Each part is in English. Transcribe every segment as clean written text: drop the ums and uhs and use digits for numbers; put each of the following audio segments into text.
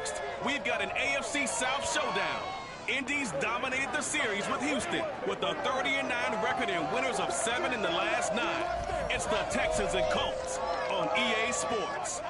next, we've got an AFC South showdown. Indy's dominated the series with Houston with a 30-9 record and winners of 7 in the last 9. It's the Texans and Colts on EA Sports.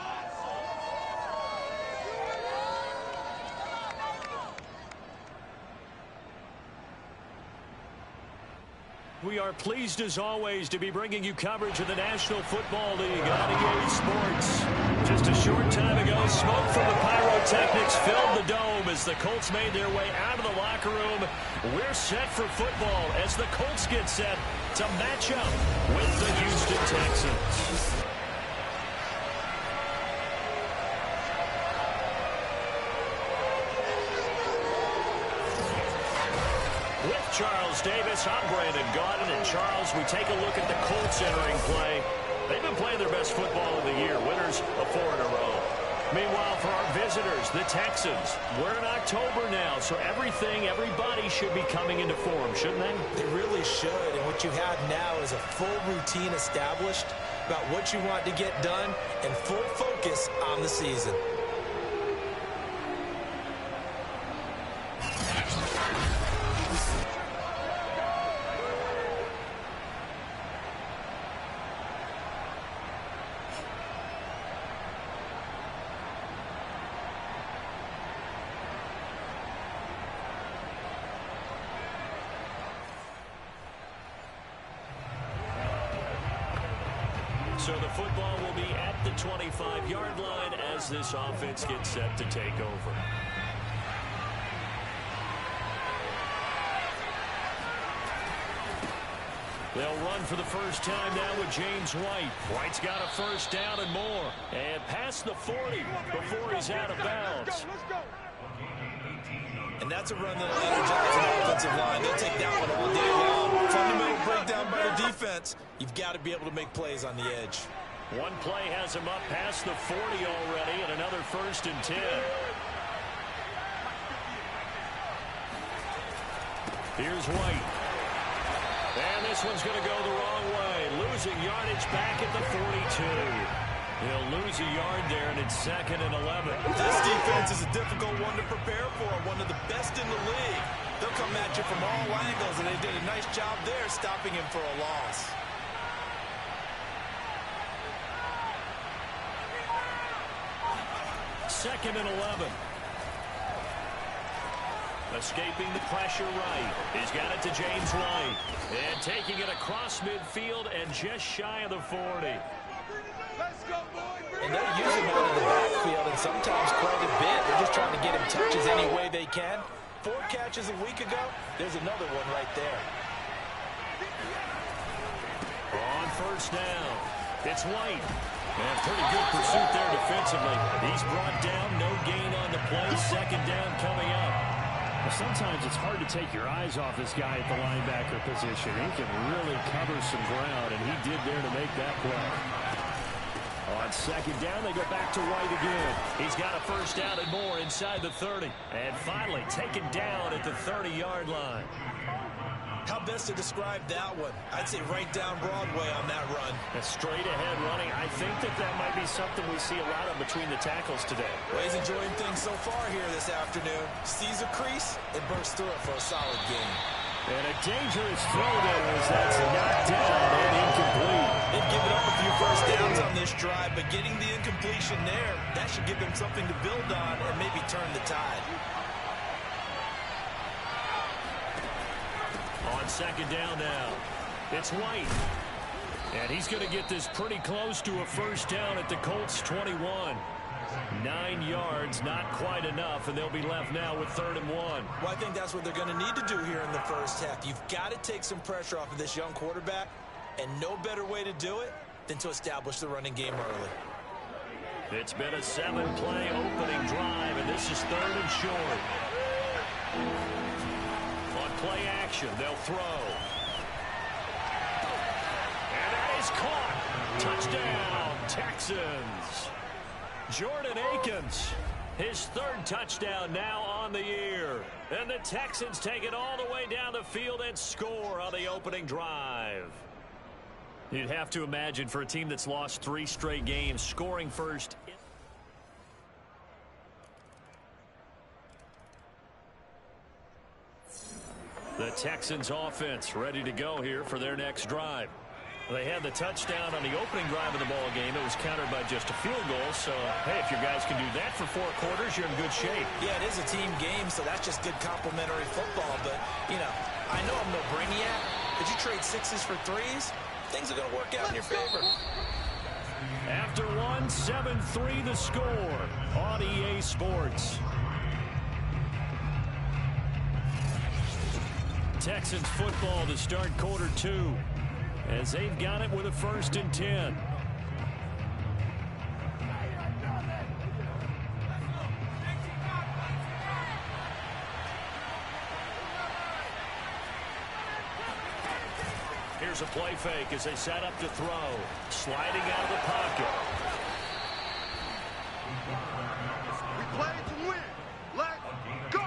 We are pleased as always to be bringing you coverage of the National Football League on EA Sports. Just a short time ago, smoke from the pyrotechnics filled the dome as the Colts made their way out of the locker room. We're set for football as the Colts get set to match up with the Houston Texans. Charles Davis, I'm Brandon Gaudin, and Charles, we take a look at the Colts entering play. They've been playing their best football of the year, winners of 4 in a row. Meanwhile, for our visitors, the Texans, we're in October now, so everybody should be coming into form, shouldn't they? They really should, and what you have now is a full routine established about what you want to get done and full focus on the season. So the football will be at the 25-yard line as this offense gets set to take over. They'll run for the first time now with James White. White's got a first down and more. And past the 40 before he's out of bounds. And that's a run that'll energize an offensive line. They'll take that one all day long. Fundamental breakdown by the defense. You've got to be able to make plays on the edge. One play has him up past the 40 already, and another 1st and 10. Here's White. And this one's going to go the wrong way. Losing yardage back at the 42. He'll lose a yard there, and it's 2nd and 11. This defense is a difficult one to prepare for, one of the best in the league. They'll come at you from all angles, and they did a nice job there stopping him for a loss. Second and 11. Escaping the pressure right. He's got it to James White. And taking it across midfield and just shy of the 40. And they'll use him out of the backfield, and sometimes quite a bit. They're just trying to get him touches any way they can. 4 catches a week ago. There's another one right there. On first down, it's White. And pretty good pursuit there defensively. He's brought down, no gain on the play. 2nd down coming up. Well, sometimes it's hard to take your eyes off this guy at the linebacker position. He can really cover some ground, and he did there to make that play. On 2nd down, they go back to White again. He's got a first down and more inside the 30. And finally taken down at the 30-yard line. How best to describe that one? I'd say right down Broadway on that run. A straight-ahead running. I think that might be something we see a lot of between the tackles today. Well, he's enjoying things so far here this afternoon. Sees a crease and bursts through it for a solid gain. And a dangerous throw there as that's knocked down and incomplete. They've given up a few first downs on this drive, but getting the incompletion there, that should give them something to build on and maybe turn the tide. On 2nd down now, it's White. And he's going to get this pretty close to a first down at the Colts 21. 9 yards, not quite enough, and they'll be left now with 3rd and 1. Well, I think that's what they're going to need to do here in the first half. You've got to take some pressure off of this young quarterback, and no better way to do it than to establish the running game early. It's been a 7-play opening drive, and this is 3rd and short. On play action, they'll throw. And that is caught. Touchdown, Texans. Jordan Akins, his 3rd touchdown now on the year. And the Texans take it all the way down the field and score on the opening drive. You'd have to imagine for a team that's lost 3 straight games, scoring first. The Texans offense ready to go here for their next drive. They had the touchdown on the opening drive of the ball game. It was countered by just a field goal. So, hey, if your guys can do that for 4 quarters, you're in good shape. Yeah, it is a team game, so that's just good complementary football. But, you know, I know I'm no brainiac, but you trade 6s for 3s, things are going to work out in your favor. After one, 7-3 the score on EA Sports. Texans football to start quarter 2. As they've got it with a 1st and 10. Here's a play fake as they set up to throw. Sliding out of the pocket. We play to win. Let's go.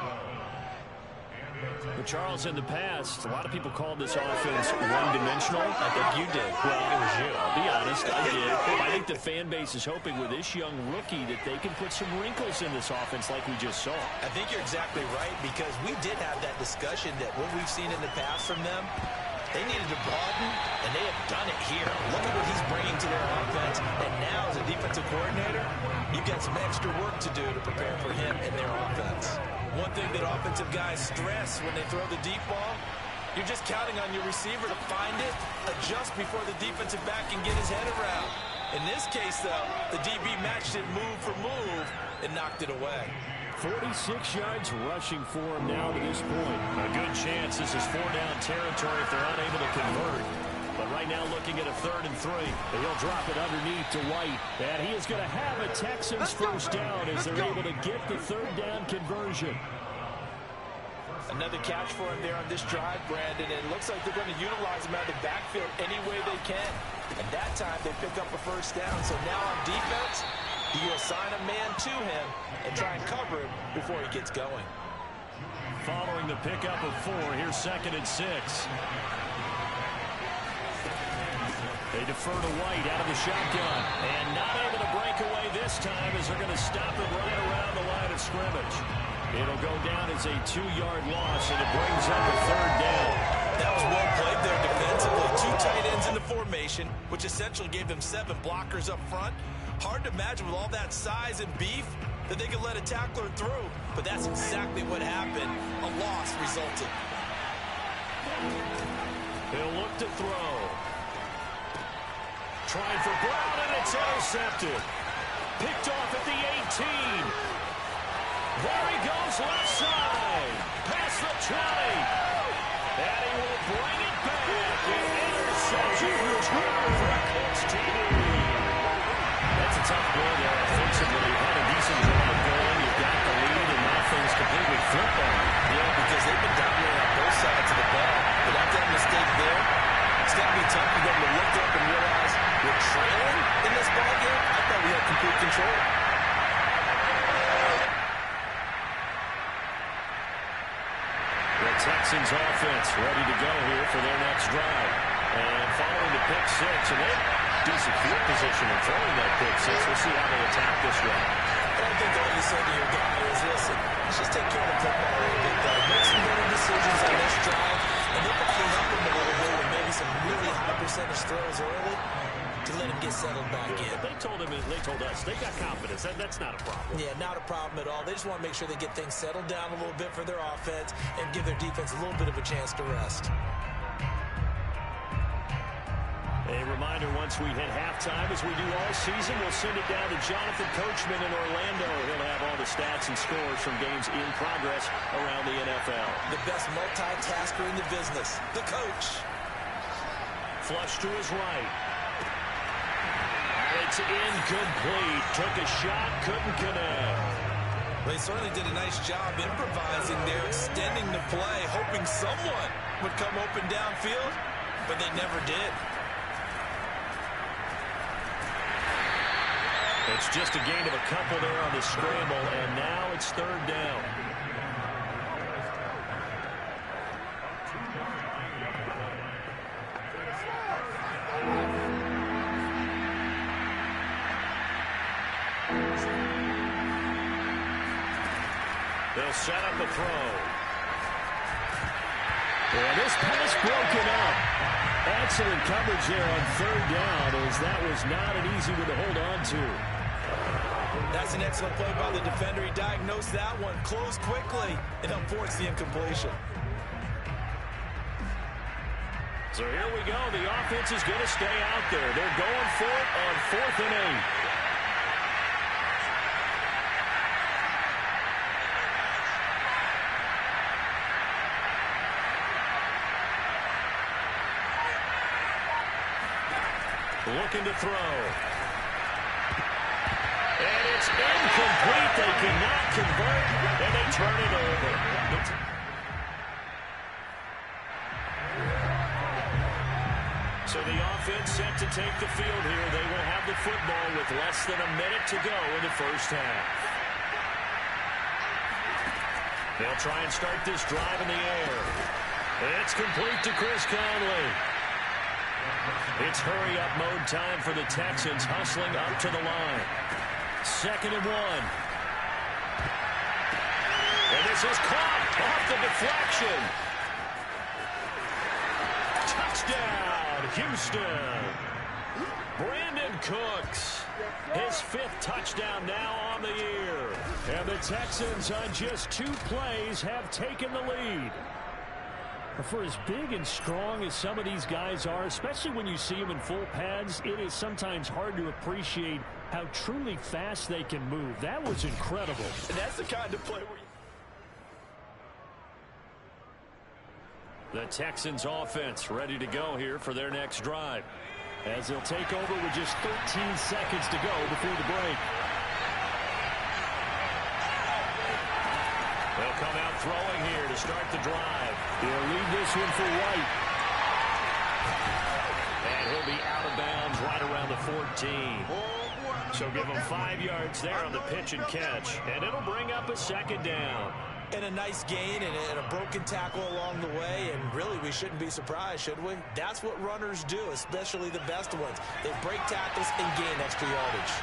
But Charles, in the past, a lot of people called this offense one-dimensional. I think you did. Well, it was you. I'll be honest. I did. I think the fan base is hoping with this young rookie that they can put some wrinkles in this offense like we just saw. I think you're exactly right, because we did have that discussion that what we've seen in the past from them, they needed to broaden, and they have done it here. Look at what he's bringing to their offense. And now, as a defensive coordinator, you've got some extra work to do to prepare for him and their offense. One thing that offensive guys stress when they throw the deep ball, you're just counting on your receiver to find it, adjust before the defensive back can get his head around. In this case, though, the DB matched it move for move and knocked it away. 46 yards rushing for him now to this point. A good chance this is 4-down territory if they're unable to convert. But right now looking at a 3rd and 3. He'll drop it underneath to White. And he is going to have a Texans 1st down as they're able to get the 3rd down conversion. Another catch for him there on this drive, Brandon. And it looks like they're going to utilize him out of the backfield any way they can. And that time they pick up a 1st down. So now on defense, you assign a man to him and try and cover him before he gets going. Following the pickup of 4, here's 2nd and 6. They defer to White out of the shotgun. And not able to break away this time as they're going to stop him right around the line of scrimmage. It'll go down as a 2-yard loss, and it brings up a 3rd down. That was well played there defensively. 2 tight ends in the formation, which essentially gave them 7 blockers up front. Hard to imagine with all that size and beef that they could let a tackler through. But that's exactly what happened. A loss resulted. He'll look to throw. Trying for Brown, and it's intercepted. Picked off at the 18. There he goes, left side. Past the 20. And he will bring it back. An interception return for a Colts TV. That's a tough play there offensively. You had a decent drive going. You've got the lead, and now things completely flip on you. Yeah, because they've been dominating on both sides of the ball. But after that mistake there, it's going to be tough for them to look up and realize we're trailing in this ball game. I thought we had complete control. The Texans offense ready to go here for their next drive. And following the pick 6, and they decent field position in throwing that pick 6. We'll see how they attack this one. I think all you say to your guy is, listen, let's just take care of the football a little bit, though. Make some better decisions on this drive, and they'll probably help him a little bit with maybe some really high percentage throws early to let him get settled back in. They told us they got confidence. That's not a problem. Yeah, not a problem at all. They just want to make sure they get things settled down a little bit for their offense and give their defense a little bit of a chance to rest. A reminder, once we hit halftime, as we do all season, we'll send it down to Jonathan Coachman in Orlando. He'll have all the stats and scores from games in progress around the NFL. The best multitasker in the business, the coach. Flush to his right. It's incomplete. Took a shot, couldn't connect. They certainly did a nice job improvising there, extending the play, hoping someone would come open downfield, but they never did. It's just a gain of a couple there on the scramble, and now it's 3rd down. They'll set up the throw. And this pass broken up. Excellent coverage there on third down, as that was not an easy one to hold on to. That's an excellent play by the defender. He diagnosed that one, closed quickly, and unforced the incompletion. So here we go. The offense is going to stay out there. They're going for it on 4th and 8. Looking to throw. And it's incomplete. They cannot convert, and they turn it over. So the offense set to take the field here. They will have the football with less than a minute to go in the first half. They'll try and start this drive in the air. It's complete to Chris Conley. It's hurry-up mode time for the Texans, hustling up to the line. 2nd and 1. And this is caught off the deflection. Touchdown, Houston. Brandon Cooks, his 5th touchdown now on the year. And the Texans on just 2 plays have taken the lead. For as big and strong as some of these guys are, especially when you see them in full pads, it is sometimes hard to appreciate how truly fast they can move. That was incredible. And that's the kind of play where the Texans offense ready to go here for their next drive, as they'll take over with just 13 seconds to go before the break. They'll come out throwing here to start the drive. He'll lead this one for White. And he'll be out of bounds right around the 14. So give him 5 yards there on the pitch and catch. And it'll bring up a 2nd down. and a nice gain and a broken tackle along the way, and really we shouldn't be surprised, should we? That's what runners do, especially the best ones. They break tackles and gain extra yardage.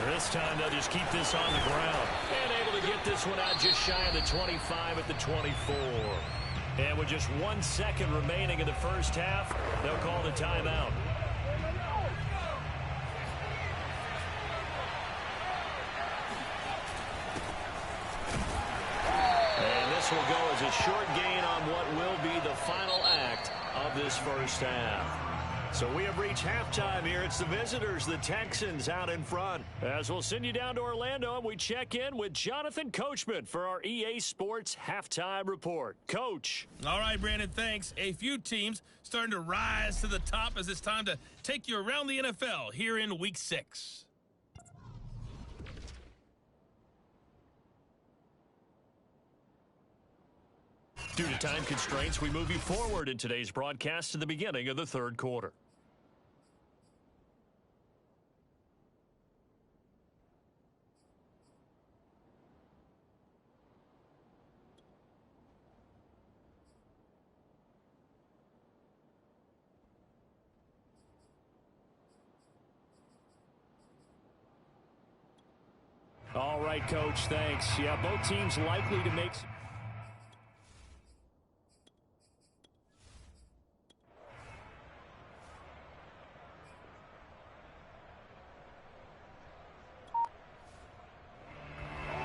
This time they'll just keep this on the ground. And able to get this one out just shy of the 25 at the 24. And with just 1 second remaining in the first half, they'll call the timeout. And this will go as a short gain on what will be the final act of this first half. So we have reached halftime here. It's the visitors, the Texans, out in front. As we'll send you down to Orlando, and we check in with Jonathan Coachman for our EA Sports Halftime Report. Coach. All right, Brandon, thanks. A few teams starting to rise to the top as it's time to take you around the NFL here in Week 6. Due to time constraints, we move you forward in today's broadcast to the beginning of the third quarter. All right, Coach, thanks. Yeah, both teams likely to make...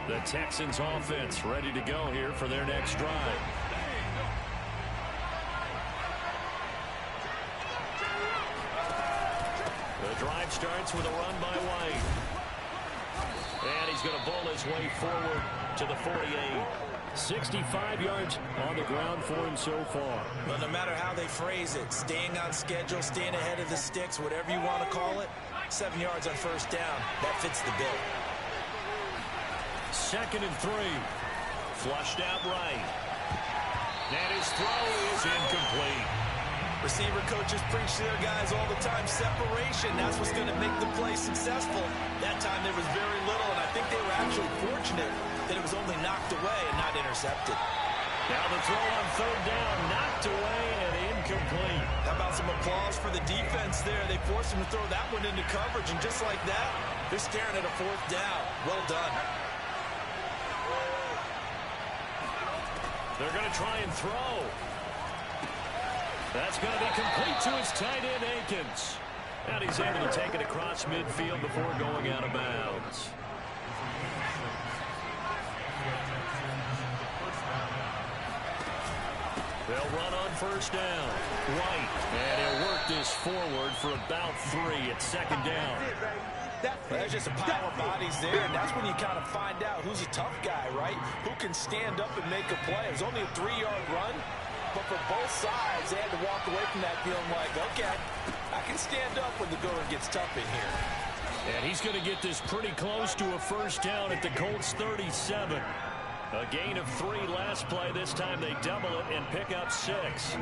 The Texans offense ready to go here for their next drive. The drive starts with a run by White. And he's going to bowl his way forward to the 48. 65 yards on the ground for him so far. But no matter how they phrase it, staying on schedule, staying ahead of the sticks, whatever you want to call it, 7 yards on first down, that fits the bill. 2nd and 3. Flushed out right. And his throw is incomplete. Receiver coaches preach to their guys all the time. Separation, that's what's going to make the play successful. That time there was very little, and I think they were actually fortunate that it was only knocked away and not intercepted. Now the throw on third down, knocked away and incomplete. How about some applause for the defense there? They forced him to throw that one into coverage, and just like that, they're staring at a 4th down. Well done. They're going to try and throw. That's going to be complete to his tight end, Akins. And he's able to take it across midfield before going out of bounds. They'll run on first down. White, and he'll work this forward for about 3 at second down. There's just a pile of bodies there, and that's when you kind of find out who's a tough guy, right? Who can stand up and make a play. It was only a 3-yard run, but for both sides, they had to walk away from that feeling like, okay, I can stand up when the going gets tough in here. And he's going to get this pretty close to a first down at the Colts 37. A gain of 3 last play. This time they double it and pick up 6.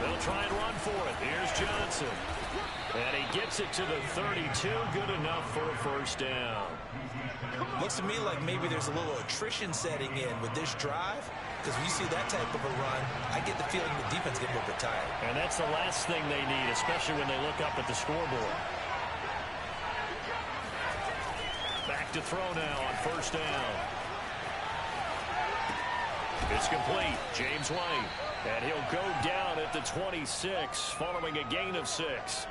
They'll try and run for it. Here's Johnson. And he gets it to the 32. Good enough for a first down. Looks to me like maybe there's a little attrition setting in with this drive. Because when you see that type of a run, I get the feeling the defense getting a little bit tired. And that's the last thing they need, especially when they look up at the scoreboard. Back to throw now on first down. It's complete. James White. And he'll go down at the 26 following a gain of 6.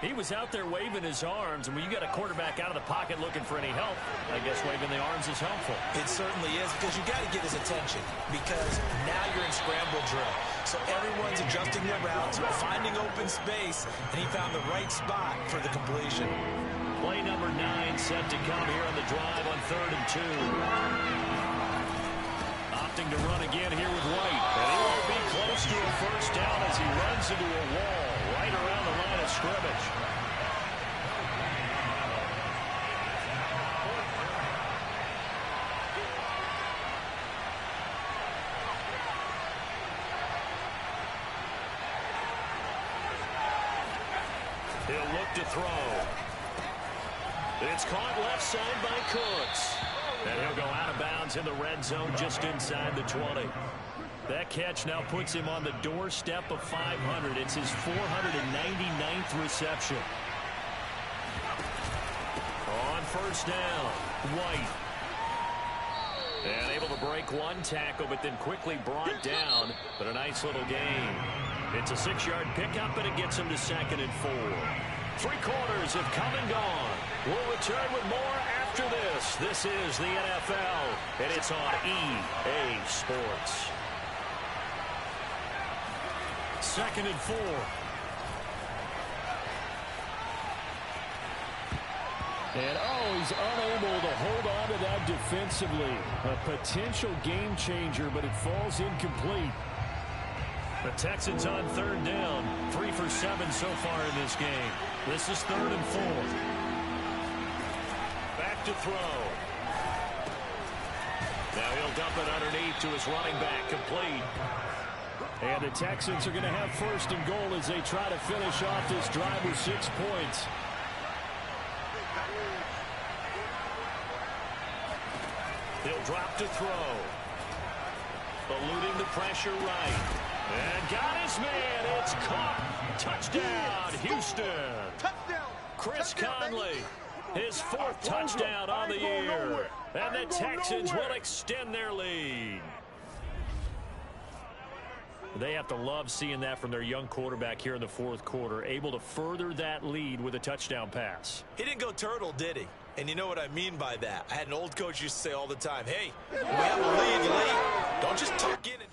He was out there waving his arms, and when you got a quarterback out of the pocket looking for any help, I guess waving the arms is helpful. It certainly is, because you got to get his attention, because now you're in scramble drill. So everyone's adjusting their routes, finding open space, and he found the right spot for the completion. Play number 9 set to come here on the drive on 3rd and 2. Opting to run again here with White. And he will be close to a first down as he runs into a wall right around the line of scrimmage. He'll look to throw. It's caught left side by Cooks. And he'll go out of bounds in the red zone just inside the 20. That catch now puts him on the doorstep of 500. It's his 499th reception. On first down, White. And able to break one tackle, but then quickly brought down. But a nice little gain. It's a 6-yard pickup, and it gets him to 2nd and 4. 3 quarters have come and gone. We'll return with more after this. This is the NFL, and it's on EA Sports. 2nd and 4. And he's unable to hold on to that defensively. A potential game changer, but it falls incomplete. The Texans on 3rd down. 3 for 7 so far in this game. This is 3rd and 4. Back to throw. Now he'll dump it underneath to his running back, complete. And the Texans are going to have 1st and goal as they try to finish off this drive with 6 points. He'll drop to throw. Eluding the pressure right. And got his man. It's caught. Touchdown, Houston. Touchdown. Chris Touchdown, Conley, his 4th touchdown on the year. And the Texans will extend their lead. They have to love seeing that from their young quarterback here in the 4th quarter, able to further that lead with a touchdown pass. He didn't go turtle, did he? And you know what I mean by that. I had an old coach used to say all the time, hey, we have a lead late. Don't just tuck in and...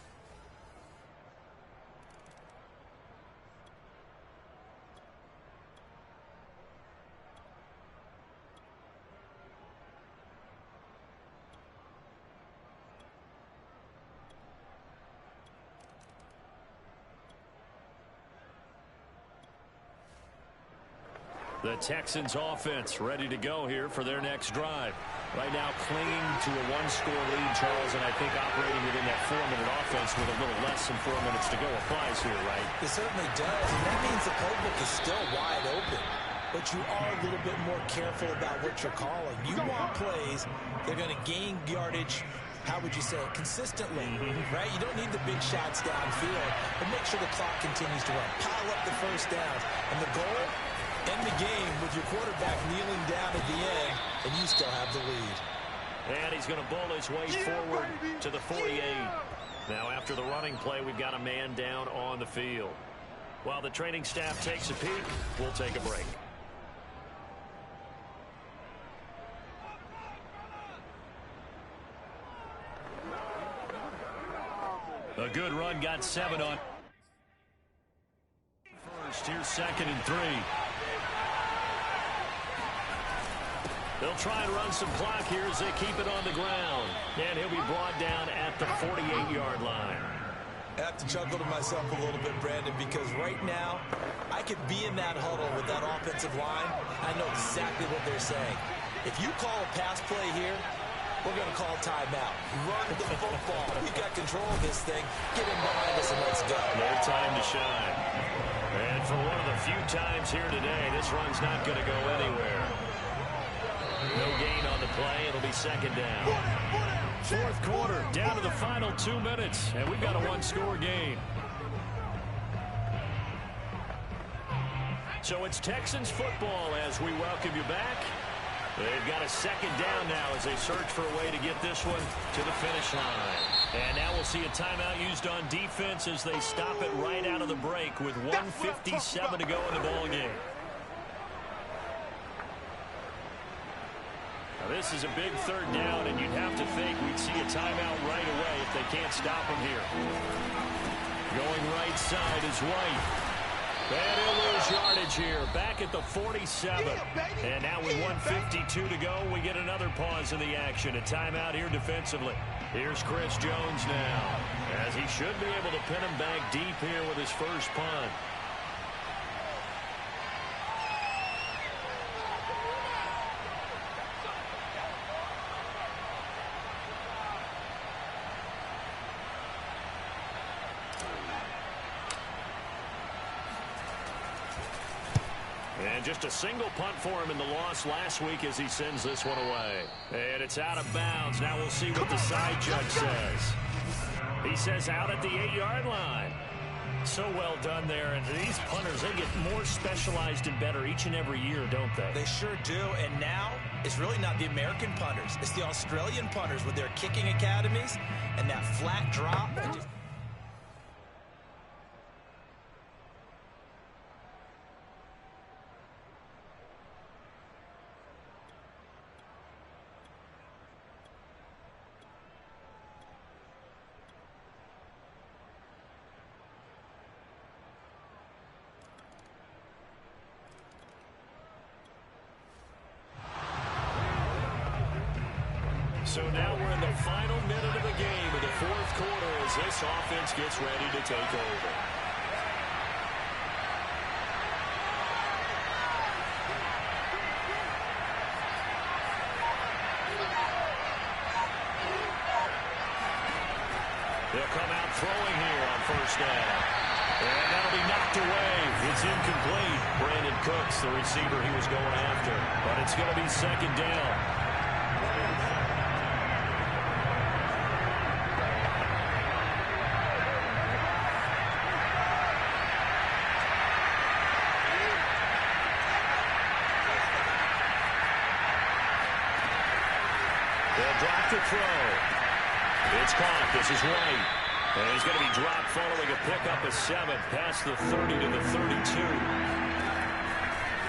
The Texans offense ready to go here for their next drive. Right now clinging to a 1-score lead, Charles, and I think operating within that 4-minute offense with a little less than 4 minutes to go applies here, right? It certainly does, and that means the playbook is still wide open. But you are a little bit more careful about what you're calling. You want plays that are going to gain yardage, how would you say it, consistently, right? You don't need the big shots downfield, but make sure the clock continues to run. Pile up the first down. And the goal, End the game with your quarterback kneeling down at the end, and you still have the lead. And he's going to bowl his way forward to the 48. Now, after the running play, we've got a man down on the field. While the training staff takes a peek, we'll take a break. A good run, got 7 on. First, here's 2nd and 3. They'll try and run some clock here as they keep it on the ground. And he'll be brought down at the 48-yard line. I have to chuckle to myself a little bit, Brandon, because right now, I could be in that huddle with that offensive line. I know exactly what they're saying. If you call a pass play here, we're going to call timeout. Run the football. We got control of this thing. Get him behind us and let's go. No time to shine. And for one of the few times here today, this run's not going to go anywhere. No gain on the play. It'll be 2nd down. 4th quarter, down to the final 2 minutes, and we've got a 1-score game. So it's Texans football as we welcome you back. They've got a 2nd down now as they search for a way to get this one to the finish line. And now we'll see a timeout used on defense as they stop it right out of the break with 1:57 to go in the ballgame. Now this is a big 3rd down, and you'd have to think we'd see a timeout right away if they can't stop him here. Going right side is White. And he'll lose yardage here, back at the 47. And now with 1:52 to go, we get another pause in the action. A timeout here defensively. Here's Chris Jones now, as he should be able to pin him back deep here with his first punt. And just a single punt for him in the loss last week as he sends this one away. And it's out of bounds. Now we'll see what the side judge says. He says out at the 8-yard line. So well done there. And these punters, they get more specialized and better each and every year, don't they? They sure do. And now it's really not the American punters. It's the Australian punters with their kicking academies and that flat drop. So now we're in the final minute of the game of the 4th quarter as this offense gets ready to take over. They'll come out throwing here on 1st down. And that'll be knocked away. It's incomplete. Brandon Cooks, the receiver he was going after. But it's going to be 2nd down. They'll drop the throw. It's caught. This is White. And he's going to be dropped following a pickup of 7 past the 30 to the 32.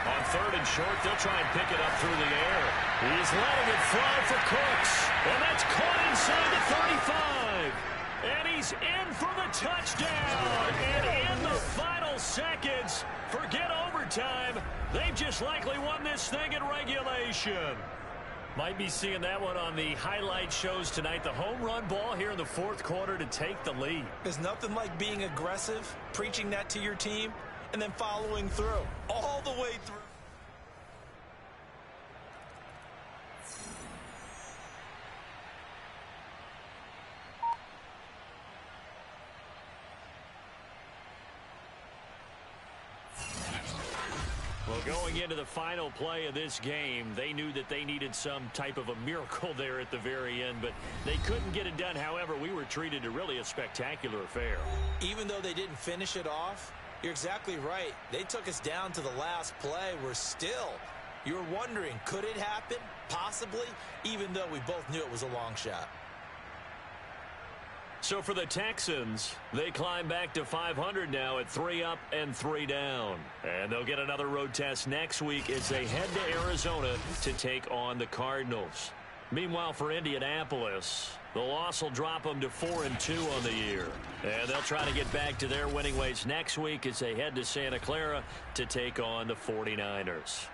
On 3rd and short, they'll try and pick it up through the air. He's letting it fly for Cooks. And that's caught inside the 35. And he's in for the touchdown. And in the final seconds, forget overtime. They've just likely won this thing in regulation. Might be seeing that one on the highlight shows tonight. The home run ball here in the 4th quarter to take the lead. There's nothing like being aggressive, preaching that to your team, and then following through, all the way through. Well, going into the final play of this game, they knew that they needed some type of a miracle there at the very end, but they couldn't get it done. However, we were treated to really a spectacular affair. Even though they didn't finish it off, You're exactly right. They took us down to the last play. You're wondering, could it happen? Possibly, even though we both knew it was a long shot. So for the Texans, they climb back to 500 now at 3 up and 3 down. And they'll get another road test next week as they head to Arizona to take on the Cardinals. Meanwhile, for Indianapolis, the loss will drop them to 4-2 on the year. And they'll try to get back to their winning ways next week as they head to Santa Clara to take on the 49ers.